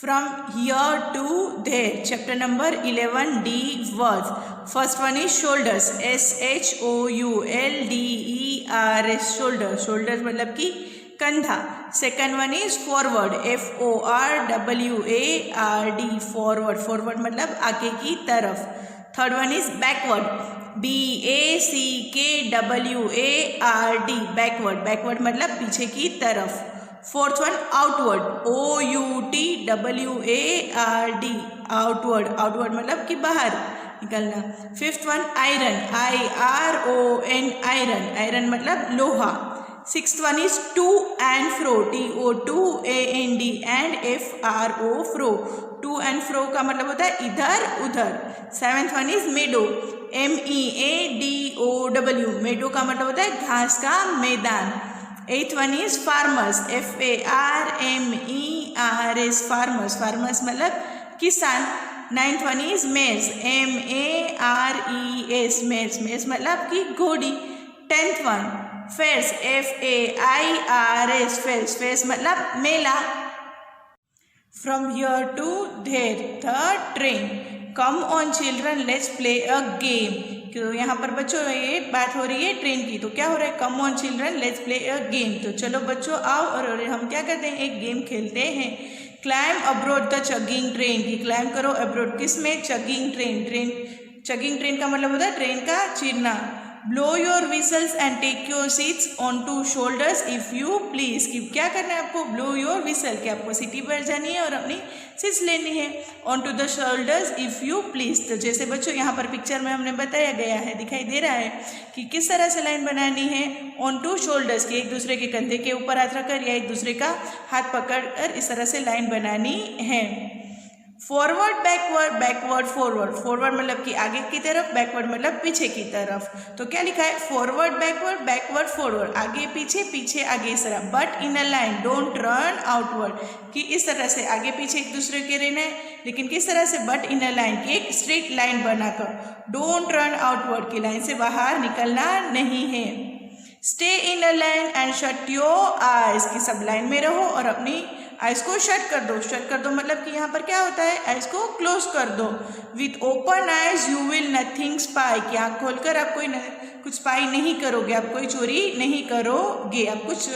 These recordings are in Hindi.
From here to there, chapter number 11D words. First one is shoulders, SHOULDERS, shoulders. Shoulders मतलब कि कंधा. Second one is forward, FORWARD, forward. Forward मतलब आगे की तरफ. Third one is backward, BACKWARD, backward. Backward मतलब पीछे की तरफ. Fourth one outward, OUTWARD, outward. Outward मतलब कि बाहर निकलना. Fifth one iron, IRON, iron मतलब लोहा. Sixth one is to and fro, TOAND and FRO, fro. To and fro का मतलब होता है इधर उधर. Seventh one is meadow, MEADOW, meadow का मतलब होता है घास का मैदान. Eighth one is farmers, FARMERS, farmers मतलब किसान. Ninth one is mares, MARES, mares मतलब कि घोड़ी. Tenth one fairs, FAIRS, fairs मतलब मेला. From here to there, the train. Come on children, let's play a game. तो यहाँ पर बच्चों ये बात हो रही है ट्रेन की. तो क्या हो रहा है? Come on children let's play a game. तो चलो बच्चों आओ और हम क्या करते हैं? एक गेम खेलते हैं. Climb abroad the chugging train. की क्लाइम करो अब्रोड किस में? Chugging train. चगिंग ट्रेन का मतलब होता है ट्रेन का चीरना. Blow your whistles and take your seats on to shoulders if you please. कि क्या करना है आपको? ब्लो योर विसल, कि आपको सीटी पर जानी है और अपनी सीट्स लेनी है. On to the shoulders if you please. तो जैसे बच्चों यहाँ पर पिक्चर में हमने बताया गया है, दिखाई दे रहा है कि किस तरह से लाइन बनानी है. ऑन टू शोल्डर्स, की एक दूसरे के कंधे के ऊपर हाथ रखकर या एक दूसरे का हाथ पकड़कर इस तरह से लाइन बनानी है. फॉरवर्ड बैकवर्ड फॉरवर्ड मतलब कि आगे की तरफ, बैकवर्ड मतलब पीछे की तरफ. तो क्या लिखा है? फॉरवर्ड बैकवर्ड फॉरवर्ड, आगे पीछे आगे इस तरह. But in a line, don't run outward, कि इस तरह से आगे पीछे एक दूसरे के रहना है, लेकिन किस तरह से? बट इन अ लाइन, की एक स्ट्रेट लाइन बनाकर. डोंट रन आउटवर्ड, की लाइन से बाहर निकलना नहीं है. Stay in a line and shut your eyes, की सब लाइन में रहो और अपनी आइज को शट कर दो. शट कर दो मतलब कि यहाँ पर क्या होता है? आइज को क्लोज कर दो. With open eyes you will nothing spy, कि आँख खोलकर आप कुछ स्पाई नहीं करोगे, आप कोई चोरी नहीं करोगे, आप कुछ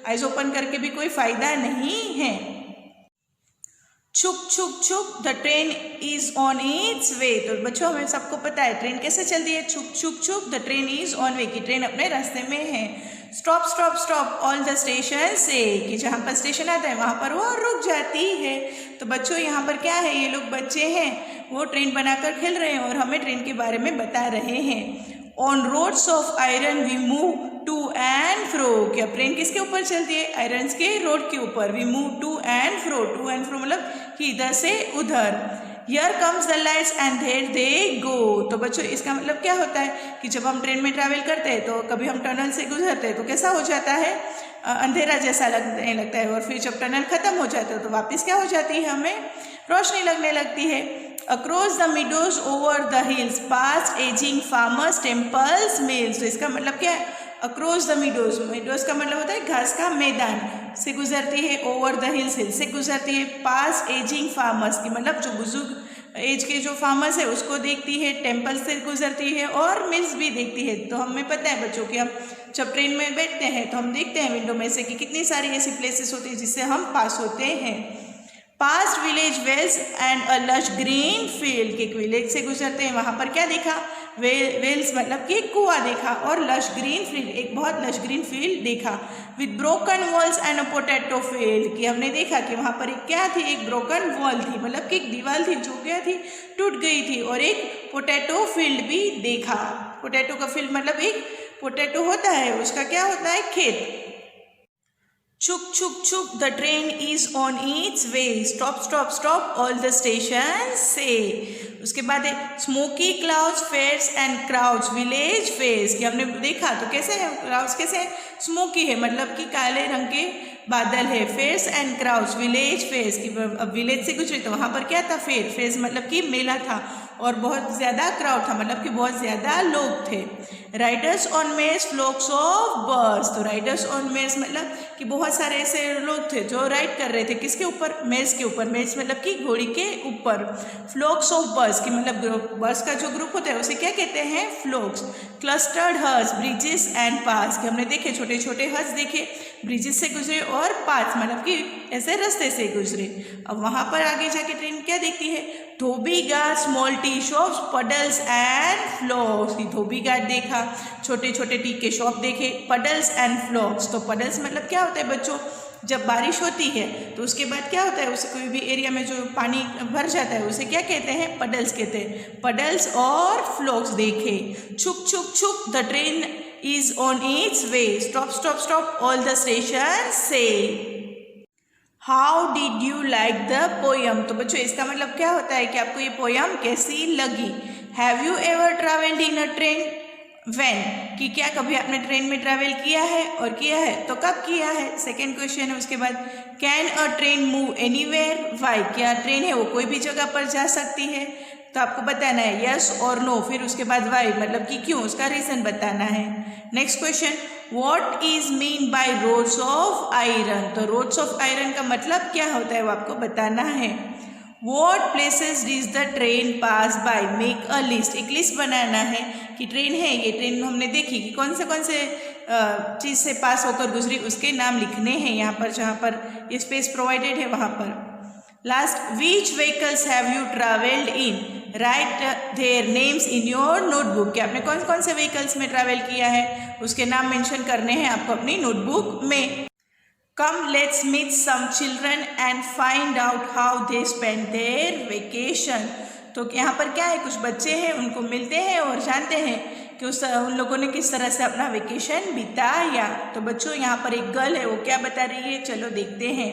आइज ओपन करके भी कोई फायदा नहीं है. छुक the train is on its way. तो बच्चों हमें सबको पता है ट्रेन कैसे चलती है. छुक the train is on way, की ट्रेन अपने रास्ते में है. स्टॉप ऑल द स्टेशन से, कि जहाँ पर स्टेशन आता है वहाँ पर वो रुक जाती है. तो बच्चों यहाँ पर क्या है? ये लोग बच्चे हैं, वो ट्रेन बनाकर खेल रहे हैं और हमें ट्रेन के बारे में बता रहे हैं. On roads of iron we move to and fro. क्या ट्रेन किसके ऊपर चलती है? आयरन के रोड के ऊपर. We move to and fro मतलब कि इधर से उधर. Here comes the lights and there they go. तो बच्चों इसका मतलब क्या होता है कि जब हम ट्रेन में ट्रैवल करते हैं तो कभी हम टनल से गुजरते हैं तो कैसा हो जाता है? अंधेरा जैसा लगने लगता है, और फिर जब टनल खत्म हो जाता है तो वापस क्या हो जाती है? हमें रोशनी लगने लगती है. Across the meadows, over the hills, past aging farmers, temples, mills. तो इसका मतलब क्या है? अक्रॉस द मीडोज का मतलब होता है घास का मैदान से गुजरती है. ओवर द हिल्स से गुजरती है. पास एजिंग फार्मर्स, की मतलब जो बुजुर्ग एज के जो फार्मर्स है उसको देखती है. टेम्पल से गुजरती है और मिल्स भी देखती है. तो हमें पता है बच्चों कि हम जब ट्रेन में बैठते हैं तो हम देखते हैं विंडो में से कि कितनी सारी ऐसी प्लेसेस होती है जिससे हम पास होते हैं. Past village wells and a lush green field, के विलेज से गुजरते हैं, वहाँ पर क्या देखा? वेल्स मतलब कि कुआं देखा, और लश ग्रीन फील्ड, एक बहुत लश ग्रीन फील्ड देखा. With broken walls and a potato field, कि हमने देखा कि वहाँ पर एक क्या थी? एक ब्रोकन वॉल थी, मतलब कि एक दीवार थी जो क्या थी? टूट गई थी. और एक पोटैटो फील्ड भी देखा. पोटैटो का फील्ड मतलब एक पोटैटो होता है, उसका क्या होता है? खेत. छुक the train is on its way. Stop all the station से. उसके बाद smoky clouds fairs and crowds village fairs, कि हमने देखा तो कैसे है? क्लाउड्स कैसे है? स्मोकी है मतलब कि काले रंग के बादल है. Fairs and crowds village fairs, की अब विलेज से गुजरे तो वहाँ पर क्या था? फेयर्स मतलब कि मेला था. और बहुत ज़्यादा क्राउड था, मतलब कि बहुत ज़्यादा लोग थे। राइडर्स ऑन मेज फ्लॉक्स ऑफ बर्ड्स, तो राइडर्स ऑन मेज मतलब कि बहुत सारे ऐसे लोग थे जो राइड कर रहे थे, किसके ऊपर? मेज के ऊपर। मेज मतलब कि घोड़ी के ऊपर। फ्लॉक्स ऑफ बर्ड्स की मतलब बर्ड्स का जो ग्रुप होता है उसे क्या कहते हैं? फ्लॉक्स। क्लस्टर्ड हर्स ब्रिजेस एंड पास, कि हमने देखे छोटे छोटे हर्स देखे, ब्रिजेस से गुजरे और पास मतलब कि ऐसे रास्ते से गुजरे। अब वहाँ पर आगे जाके ट्रेन क्या देखती है? Dhobi ghat, small tea shops, puddles and flocks. धोबी घाट देखा, छोटे छोटे टी के शॉप देखे, पडल्स एंड फ्लॉक्स। तो पडल्स मतलब क्या होता है बच्चों? जब बारिश होती है तो उसके बाद क्या होता है, उसे कोई भी एरिया में जो पानी भर जाता है उसे क्या कहते हैं? पडल्स कहते हैं। पडल्स और फ्लॉक्स देखे। छुक छुक छुक the train is on its way, stop stop stop all the station से। How did you like the poem, तो बच्चों इसका मतलब क्या होता है कि आपको ये पोयम कैसी लगी? Have you ever travelled in a train? When, कि क्या कभी आपने ट्रेन में ट्रैवल किया है, और किया है तो कब किया है? सेकेंड क्वेश्चन है। उसके बाद can a train move anywhere? Why, क्या ट्रेन है वो कोई भी जगह पर जा सकती है? तो आपको बताना है यस और नो, फिर उसके बाद वाई मतलब कि क्यों, उसका रीज़न बताना है। Next question, what is mean by rods of iron, तो रोड्स ऑफ आयरन का मतलब क्या होता है वो आपको बताना है। What places does the train pass by, make a list, एक लिस्ट बनाना है कि ट्रेन है, ये ट्रेन हमने देखी कि कौन से चीज़ से पास होकर गुजरी, उसके नाम लिखने हैं यहाँ पर, जहाँ पर ये स्पेस प्रोवाइडेड है वहाँ पर। Last, which vehicles have you travelled in, right their names in your notebook, कि आपने कौन से व्हीकल्स में ट्रैवल किया है उसके नाम मेंशन करने हैं आपको अपनी नोटबुक में। Come let's meet some children and find out how they spend their vacation, तो यहाँ पर क्या है, कुछ बच्चे हैं उनको मिलते हैं और जानते हैं कि उन लोगों ने किस तरह से अपना वेकेशन बिताया। तो बच्चों यहाँ पर एक गर्ल है, वो क्या बता रही है, चलो देखते हैं।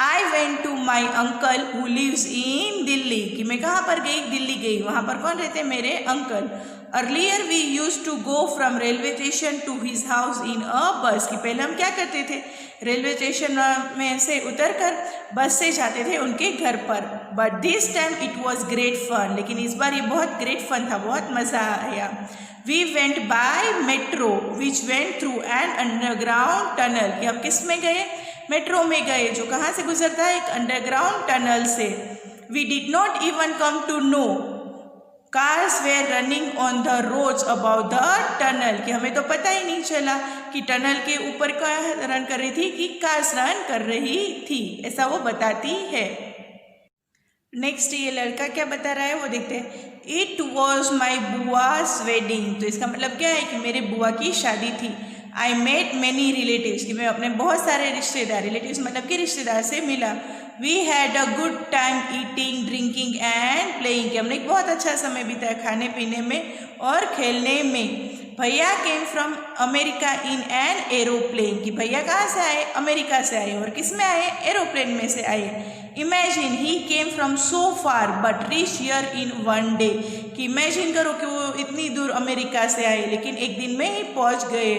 I went to my uncle who lives in Delhi, कि मैं कहाँ पर गई? दिल्ली गई। वहाँ पर कौन रहते हैं? मेरे uncle. Earlier we use to go from railway station to his house in a bus, कि पहले हम क्या करते थे? रेलवे स्टेशन में से उतरकर बस से जाते थे उनके घर पर। But this time it was great fun, लेकिन इस बार ये बहुत ग्रेट फन था, बहुत मज़ा आया। We went by metro which went through an underground tunnel, कि हम किस में गए? मेट्रो में गए, जो कहाँ से गुजरता है? एक अंडरग्राउंड टनल से। We did not even come to know cars were running on the roads about the tunnel, कि हमें तो पता ही नहीं चला कि टनल के ऊपर क्या रन कर रही थी, कि कार्स रन कर रही थी, ऐसा वो बताती है। नेक्स्ट ये लड़का क्या बता रहा है वो देखते हैं। इट वॉज माई बुआस वेडिंग, तो इसका मतलब क्या है कि मेरे बुआ की शादी थी। आई मेट मैनी रिलेटिव्स, कि मैं अपने बहुत सारे रिश्तेदार, रिलेटिव्स मतलब कि रिश्तेदार से मिला। We had a good time eating drinking and playing, कि हमने एक बहुत अच्छा समय बिताया खाने पीने में और खेलने में। भैया came from America in an aeroplane, कि भैया कहाँ से आए? अमेरिका से आए, और किस में आए? एरोप्लेन में से आए। Imagine he came from so far but reach here in one day, कि इमेजिन करो कि वो इतनी दूर अमेरिका से आए लेकिन एक दिन में ही पहुँच गए।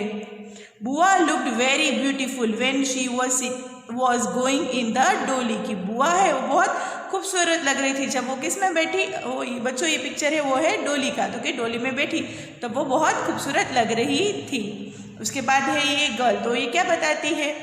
बुआ looked very beautiful when she was going in the डोली, की बुआ है वो बहुत खूबसूरत लग रही थी जब वो किस में बैठी? वो बच्चों ये पिक्चर है वो है डोली का, तो कि डोली में बैठी तो वो बहुत खूबसूरत लग रही थी। उसके बाद है ये गर्ल, तो ये क्या बताती है?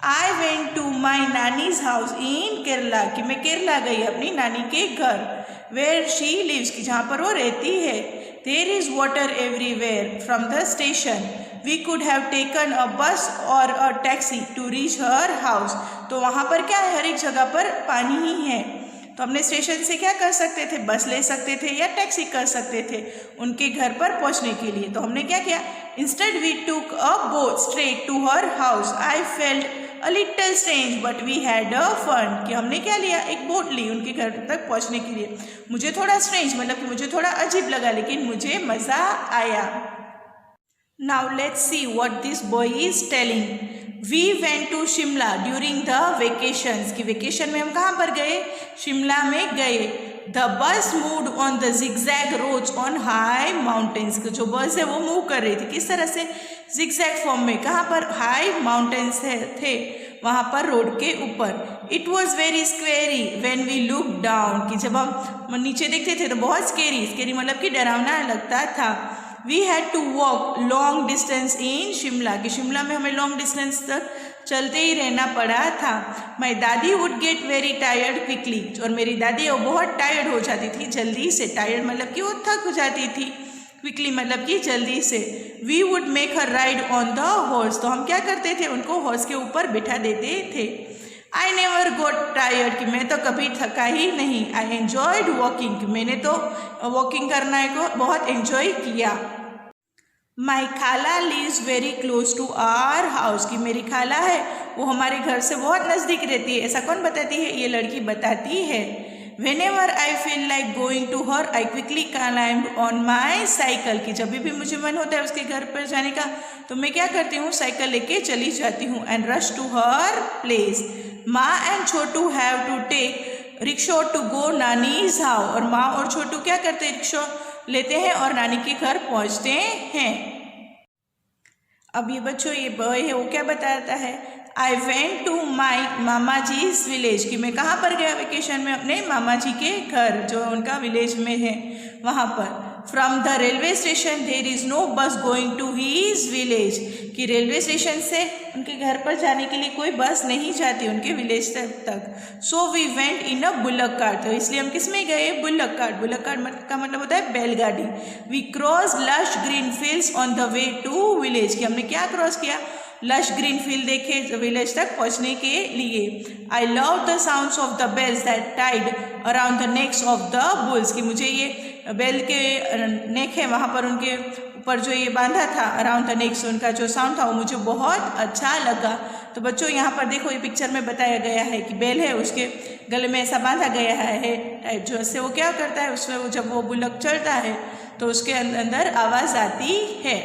I went to my nani's house in Kerala, कि मैं केरला गई अपनी नानी के घर। वेयर शी लिव्स, की जहाँ पर वो रहती है। There is water everywhere from the station, we could have taken a bus or a taxi to reach her house, तो वहाँ पर क्या है? हर एक जगह पर पानी ही है, तो हमने स्टेशन से क्या कर सकते थे? बस ले सकते थे या टैक्सी कर सकते थे उनके घर पर पहुँचने के लिए। तो हमने क्या किया? Instead we took a boat straight to her house. I felt a little strange but we had a fun, कि हमने क्या लिया? एक बोट ली उनके घर तक पहुँचने के लिए। मुझे थोड़ा स्ट्रेंज मतलब कि मुझे थोड़ा अजीब लगा, लेकिन मुझे मज़ा आया। Now let's see what this boy is telling. We went to Shimla during the vacations, कि वेकेशन में हम कहाँ पर गए? शिमला में गए। The bus moved on the zigzag roads on high mountains. जो बस है वो मूव कर रही थी किस तरह से, zigzag फॉर्म में। कहाँ पर, हाई माउंटेन्स थे वहाँ पर रोड के ऊपर। It was very scary when we look down, कि जब हम नीचे देखते थे तो बहुत स्केरी मतलब कि डरावना लगता था। We had to walk long distance in Shimla, कि शिमला में हमें लॉन्ग डिस्टेंस तक चलते ही रहना पड़ा था। माई दादी would get very tired quickly, और मेरी दादी वो बहुत टायर्ड हो जाती थी जल्दी से। टायर्ड मतलब कि वो थक हो जाती थी, क्विकली मतलब कि जल्दी से। We would make her ride on the horse, तो हम क्या करते थे, उनको हॉर्स के ऊपर बिठा देते थे। आई नेवर गोट टायर्ड, कि मैं तो कभी थका ही नहीं। आई एन्जॉयड वॉकिंग, मैंने तो वॉकिंग करना को बहुत एन्जॉय किया। My khala lives very close to our house, कि मेरी खाला है वो हमारे घर से बहुत नज़दीक रहती है। ऐसा कौन बताती है, ये लड़की बताती है। Whenever I feel like going to her, I quickly climb on my cycle, कि जब भी मुझे मन होता है उसके घर पर जाने का तो मैं क्या करती हूँ, साइकिल लेके चली जाती हूँ। And rush to her place. Maa and Chhotu have to take rickshaw to go nani's house, और माँ और छोटू क्या करते हैं, रिक्शा लेते हैं और नानी के घर पहुँचते हैं। अब ये बच्चों ये बॉय है वो क्या बताता है, I went to my mama ji's village, कि मैं कहाँ पर गया वेकेशन में, अपने मामा जी के घर जो उनका विलेज में है वहाँ पर। From the railway station there is no bus going to his village, कि रेलवे स्टेशन से उनके घर पर जाने के लिए कोई बस नहीं जाती उनके विलेज तक। So we went in a bullock cart, तो इसलिए हम किस में गए, बुलक कार्ट। बुलक कार्ट का मतलब होता है बैलगाड़ी। We cross lush green fields on the way to village, कि हमने क्या क्रॉस किया, लश ग्रीन फील्ड देखे विलेज तक पहुंचने के लिए। I love the sounds of the bells that tied around the necks of the bulls, कि मुझे ये बेल के नेक है वहाँ पर उनके ऊपर जो ये बांधा था अराउंड द नेक्स, उनका जो साउंड था वो मुझे बहुत अच्छा लगा। तो बच्चों यहाँ पर देखो ये पिक्चर में बताया गया है कि बेल है उसके गले में ऐसा बांधा गया है टाइप, जो उससे वो क्या करता है, उसमें वो जब वो बुलक चलता है तो उसके अंदर आवाज़ आती है।